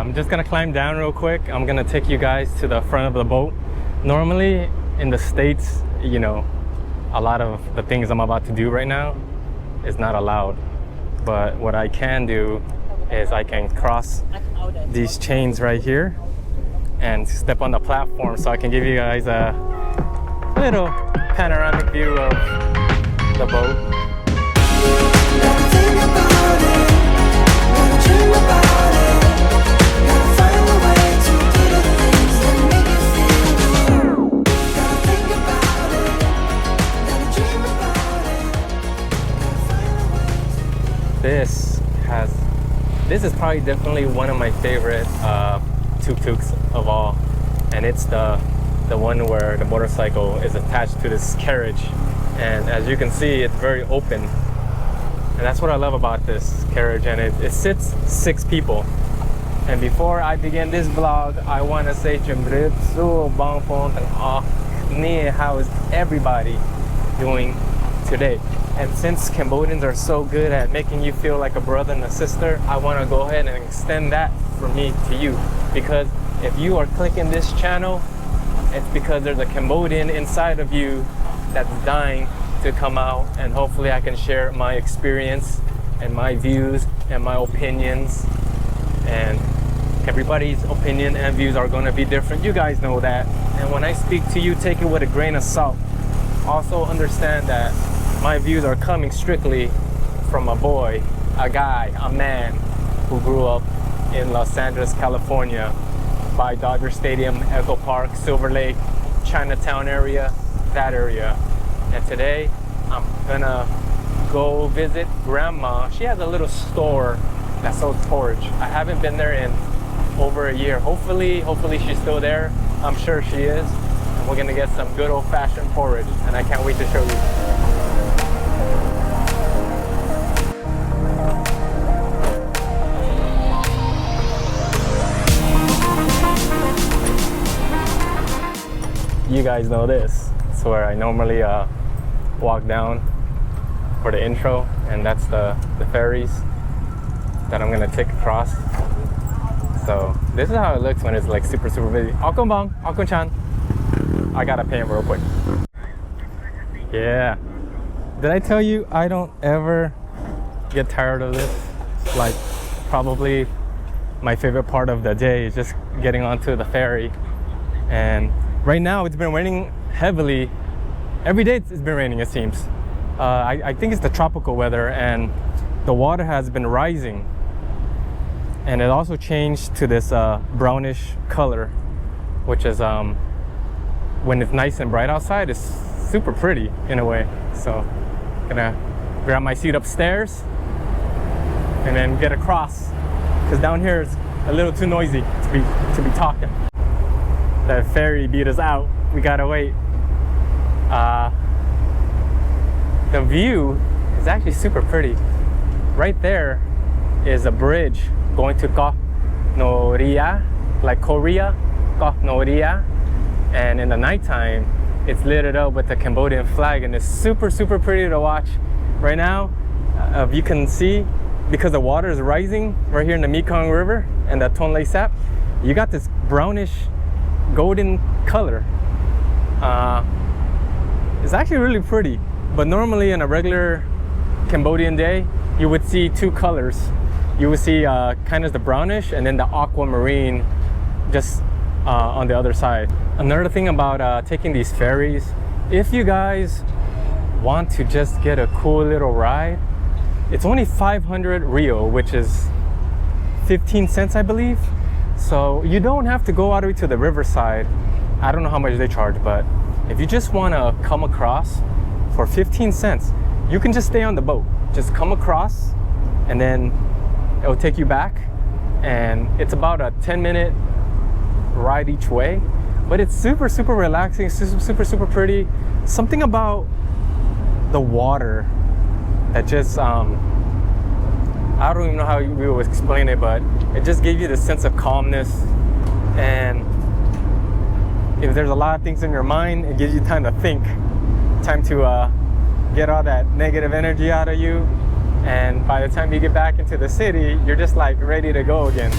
I'm just gonna climb down real quick. I'm gonna take you guys to the front of the boat. Normally in the States, you know, a lot of the things I'm about to do right now is not allowed. But what I can do is I can cross these chains right here and step on the platform, so I can give you guys a little panoramic view of the boat. This is probably definitely one of my favorite tuk-tuks of all, and it's the one where the motorcycle is attached to this carriage, and as you can see, it's very open, and that's what I love about this carriage. And it sits 6 people. And before I begin this vlog, I want to say how is everybody doing today? And since Cambodians are so good at making you feel like a brother and a sister, I want to go ahead and extend that from me to you. Because if you are clicking this channel, it's because there's a Cambodian inside of you that's dying to come out, and hopefully I can share my experience and my views and my opinions. And everybody's opinion and views are going to be different. You guys know that. And when I speak to you, take it with a grain of salt. Also understand that my views are coming strictly from a boy, a guy, a man who grew up in Los Angeles, California, by Dodger Stadium, Echo Park, Silver Lake, Chinatown area, that area. And today I'm gonna go visit Grandma. She has a little store that sells porridge. I haven't been there in over a year. Hopefully she's still there. I'm sure she is. And we're gonna get some good old-fashioned porridge, and I can't wait to show you. You guys know this. It's where I normally walk down for the intro, and that's the ferries that I'm gonna take across. So this is how it looks when it's like super busy. Alkonbang, Alkonchan. I gotta pay him real quick. Yeah. Did I tell you I don't ever get tired of this? Like, probably my favorite part of the day is just getting onto the ferry. And right now it's been raining heavily. Every day it's been raining, it seems. I think it's the tropical weather, and the water has been rising. And it also changed to this brownish color, which is when it's nice and bright outside, it's super pretty in a way. So gonna grab my seat upstairs and then get across, because down here it's a little too noisy to be talking. The ferry beat us out. We gotta wait. The view is actually super pretty. Right there is a bridge going to Koh Noria, like Korea, Koh Noria. And in the nighttime, it's lit up with the Cambodian flag, and it's super pretty to watch. Right now, if you can see, because the water is rising right here in the Mekong River and the Tonle Sap, you got this brownish golden color. It's actually really pretty, but normally in a regular Cambodian day, you would see 2 colors. You would see kind of the brownish and then the aquamarine just on the other side. Another thing about taking these ferries, if you guys want to just get a cool little ride, it's only 500 Rio, which is 15 cents, I believe. So you don't have to go all the way to the riverside. I don't know how much they charge, but if you just want to come across for 15 cents, you can just stay on the boat. Just come across, and then it'll take you back. And it's about a 10-minute ride each way. But it's super relaxing, super pretty. Something about the water that just, I don't even know how we would explain it, but it just gave you the sense of calmness. And if there's a lot of things in your mind, it gives you time to think, time to get all that negative energy out of you. And by the time you get back into the city, you're just like ready to go again.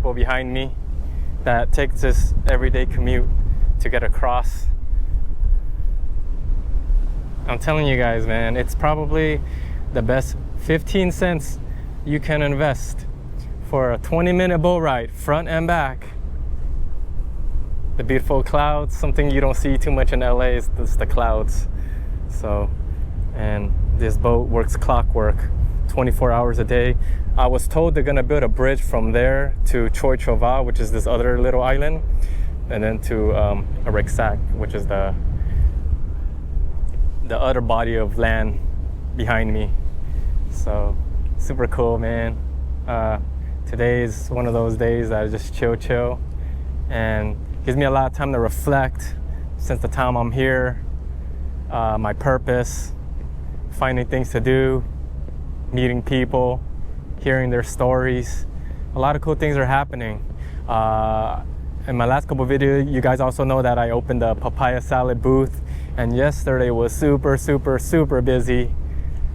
people behind me that takes this everyday commute to get across. I'm telling you guys, man, it's probably the best 15 cents you can invest for a 20-minute boat ride, front and back. The beautiful clouds, something you don't see too much in LA is the clouds. So, and this boat works clockwork, 24 hours a day. I was told they're gonna build a bridge from there to Choi Chova, which is this other little island, and then to Areksak, which is the other body of land behind me. So super cool, man. Today is one of those days that I just chill and gives me a lot of time to reflect since the time I'm here, my purpose, finding things to do, meeting people, hearing their stories. A lot of cool things are happening. In my last couple of videos, you guys also know that I opened a papaya salad booth, and yesterday was super busy.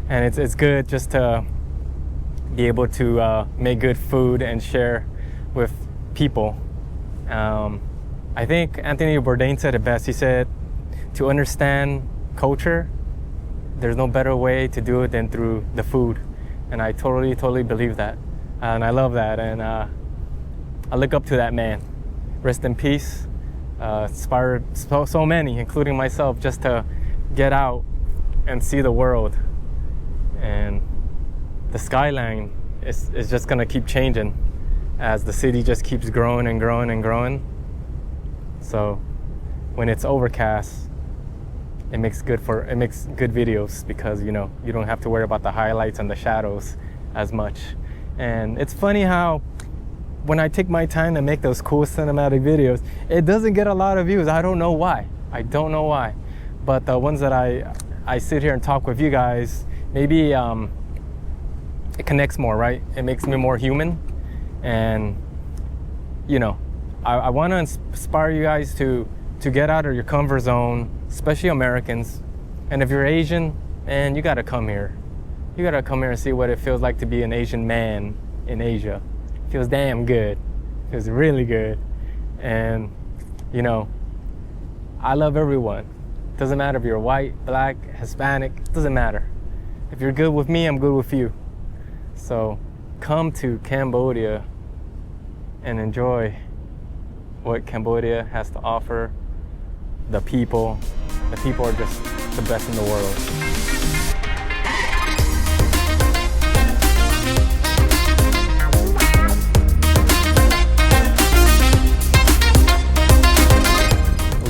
And it's good just to be able to make good food and share with people. I think Anthony Bourdain said it best. He said, to understand culture, there's no better way to do it than through the food. And I totally believe that. And I love that. And I look up to that man. Rest in peace. Inspired so many, including myself, just to get out and see the world. And the skyline is just gonna keep changing as the city just keeps growing and growing. So when it's overcast, it makes good videos, because you know you don't have to worry about the highlights and the shadows as much. And it's funny how when I take my time to make those cool cinematic videos, it doesn't get a lot of views. I don't know why. But the ones that I sit here and talk with you guys, maybe it connects more, right? It makes me more human. And you know, I want to inspire you guys to get out of your comfort zone, especially Americans. And if you're Asian, man, you gotta come here. You gotta come here and see what it feels like to be an Asian man in Asia. It feels damn good. It feels really good. And you know, I love everyone. Doesn't matter if you're white, black, Hispanic, doesn't matter. If you're good with me, I'm good with you. So come to Cambodia and enjoy what Cambodia has to offer. The people are just the best in the world.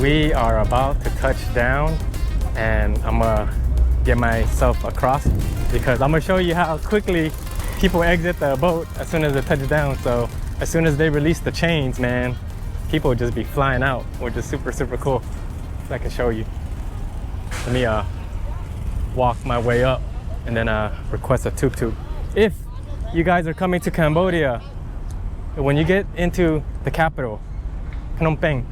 We are about to touch down, and I'm gonna get myself across because I'm gonna show you how quickly people exit the boat as soon as they touch down. So as soon as they release the chains, man, people just be flying out, which is super cool. I can show you. Let me walk my way up and then request a tuk-tuk. If you guys are coming to Cambodia, when you get into the capital, Phnom Penh,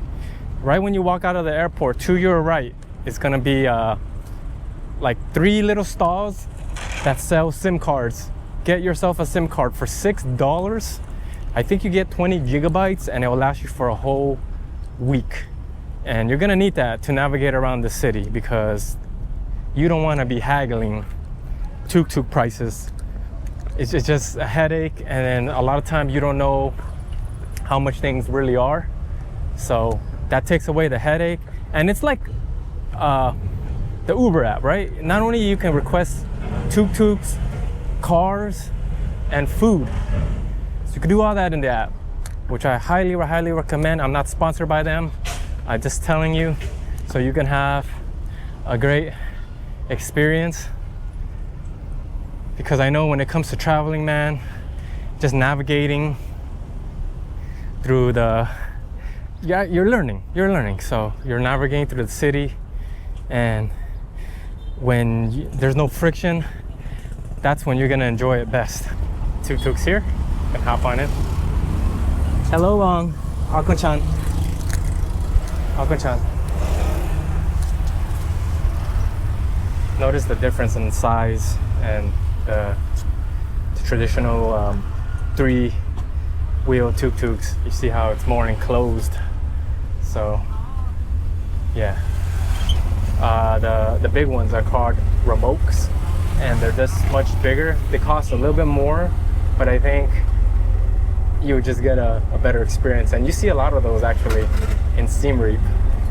right when you walk out of the airport, to your right, it's gonna be like 3 little stalls that sell SIM cards. Get yourself a SIM card for $6. I think you get 20 gigabytes and it will last you for a whole week. And you're gonna need that to navigate around the city, because you don't wanna be haggling tuk-tuk prices. It's just a headache, and then a lot of times you don't know how much things really are. So that takes away the headache. And it's like the Uber app, right? Not only you can request tuk-tuks, cars, and food. So you can do all that in the app, which I highly recommend. I'm not sponsored by them. I'm just telling you so you can have a great experience. Because I know when it comes to traveling, man, just navigating through you're learning. So you're navigating through the city, and when there's no friction, that's when you're gonna enjoy it best. Tuk-tuks here, you can hop on it. Hello, Wong. Akon-chan. Akon-chan. Notice the difference in size and the traditional 3 wheel tuk-tuks. You see how it's more enclosed. So yeah, the big ones are called remokes, and they're just much bigger. They cost a little bit more, but I think you would just get a better experience. And you see a lot of those actually in Siem Reap.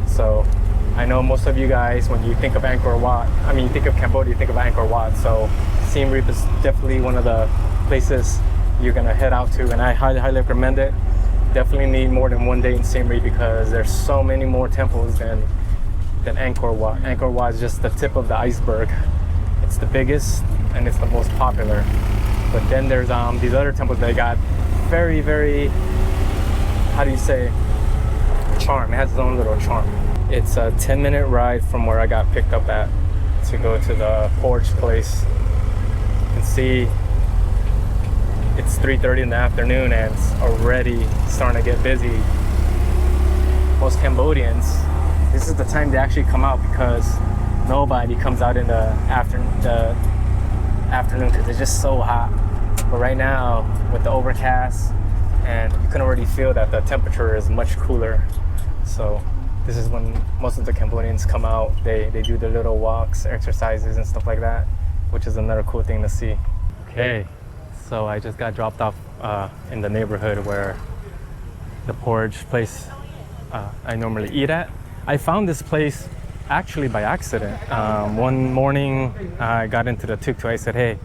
So I know most of you guys, when you think of Angkor Wat, I mean, you think of Cambodia, you think of Angkor Wat. So Siem Reap is definitely one of the places you're gonna head out to, and I highly recommend it. Definitely need more than one day in Siem Reap because there's so many more temples than Angkor Wat. Angkor Wat is just the tip of the iceberg. It's the biggest and it's the most popular. But then there's these other temples that got very, very, how do you say, charm. It has its own little charm. It's a 10-minute ride from where I got picked up at to go to the Porridge place. You can see it's 3:30 in the afternoon and it's already starting to get busy. Most Cambodians, this is the time they actually come out because nobody comes out in the afternoon because it's just so hot. But right now, with the overcast, and you can already feel that the temperature is much cooler. So this is when most of the Cambodians come out. They do their little walks, exercises, and stuff like that, which is another cool thing to see. Okay, so I just got dropped off in the neighborhood where the Porridge place I normally eat at. I found this place actually by accident. One morning I got into the tuk-tuk. I said, hey,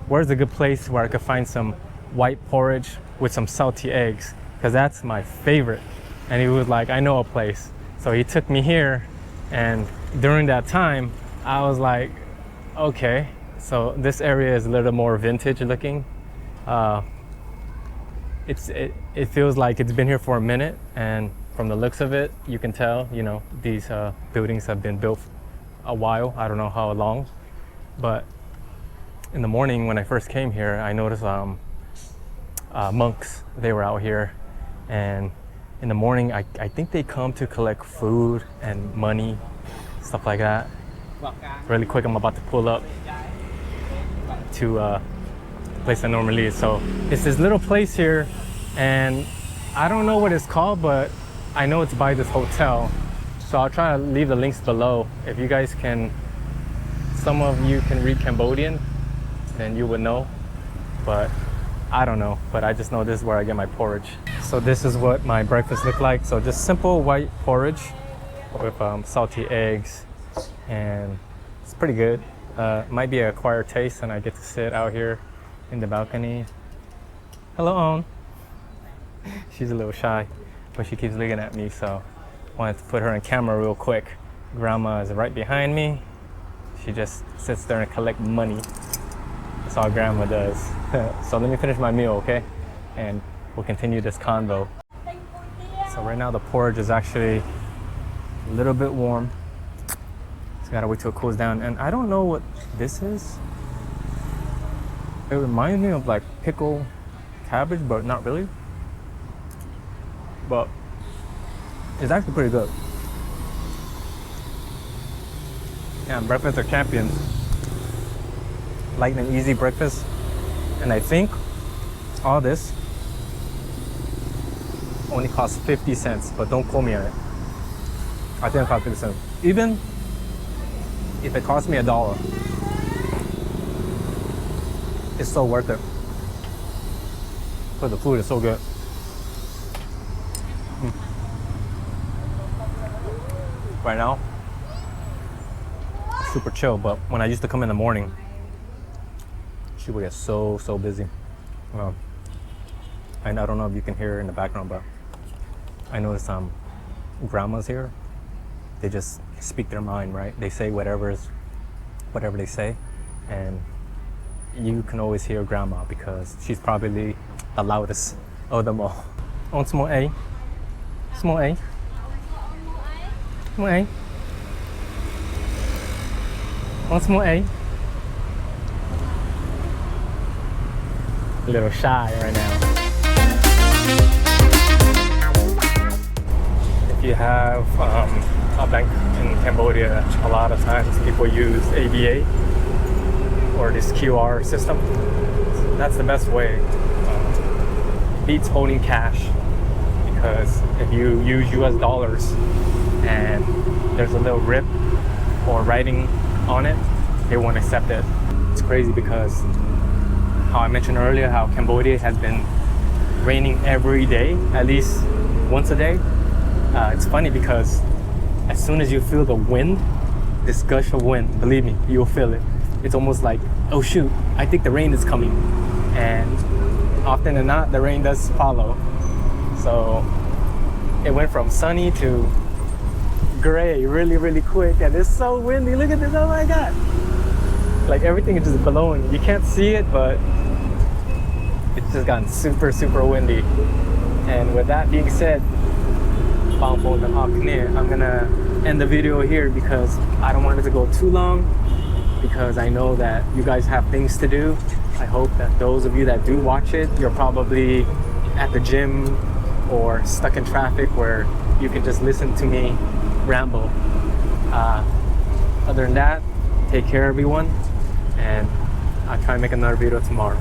where's a good place where I could find some white porridge with some salty eggs? Because that's my favorite. And he was like, I know a place. So he took me here, and during that time I was like, okay, so this area is a little more vintage looking. It feels like it's been here for a minute, and from the looks of it, you can tell, you know, these buildings have been built a while. I don't know how long, but in the morning when I first came here, I noticed monks, they were out here, and in the morning, I think they come to collect food and money, stuff like that. Really quick, I'm about to pull up to the place I normally eat. So it's this little place here, and I don't know what it's called, but I know it's by this hotel. So I'll try to leave the links below. If you guys can, some of you can read Cambodian, then you would know, but I don't know. But I just know this is where I get my porridge. So this is what my breakfast looked like. So just simple white porridge with salty eggs, and it's pretty good. Might be an acquired taste, and I get to sit out here in the balcony. Hello, Own. She's a little shy, but she keeps looking at me, so I wanted to put her in camera real quick. Grandma is right behind me. She just sits there and collect money. That's all Grandma does. So let me finish my meal, okay? And we'll continue this convo. So right now the porridge is actually a little bit warm. Just gotta wait till it cools down. And I don't know what this is. It reminds me of like pickled cabbage, but not really. But it's actually pretty good. Yeah, breakfast are champions. Light and easy breakfast. And I think all this only costs 50 cents, but don't quote me on it. I think it costs 50 cents. Even if it cost me $1, it's so worth it. Because the food is so good. Right now, it's super chill, but when I used to come in the morning, she would get so busy. And I don't know if you can hear her in the background, but I noticed grandmas here, they just speak their mind, right? They say whatever they say, and you can always hear grandma because she's probably the loudest of them all. On small A. Small A. Small A. On small A. A little shy right now. If you have a bank in Cambodia, a lot of times people use ABA or this QR system. That's the best way. beats holding cash, because if you use US dollars and there's a little rip or writing on it, they won't accept it. It's crazy because how I mentioned earlier, how Cambodia has been raining every day, at least once a day. It's funny because as soon as you feel the wind, this gush of wind, believe me, you'll feel it. It's almost like, oh shoot, I think the rain is coming. And often than not, the rain does follow. So it went from sunny to gray really, really quick, and it's so windy. Look at this, oh my God. Like everything is just blowing. You can't see it, but it's just gotten super, super windy. And with that being said, I'm gonna end the video here because I don't want it to go too long, because I know that you guys have things to do. I hope that those of you that do watch it, you're probably at the gym or stuck in traffic where you can just listen to me ramble. Other than that, take care everyone, and I'll try and make another video tomorrow.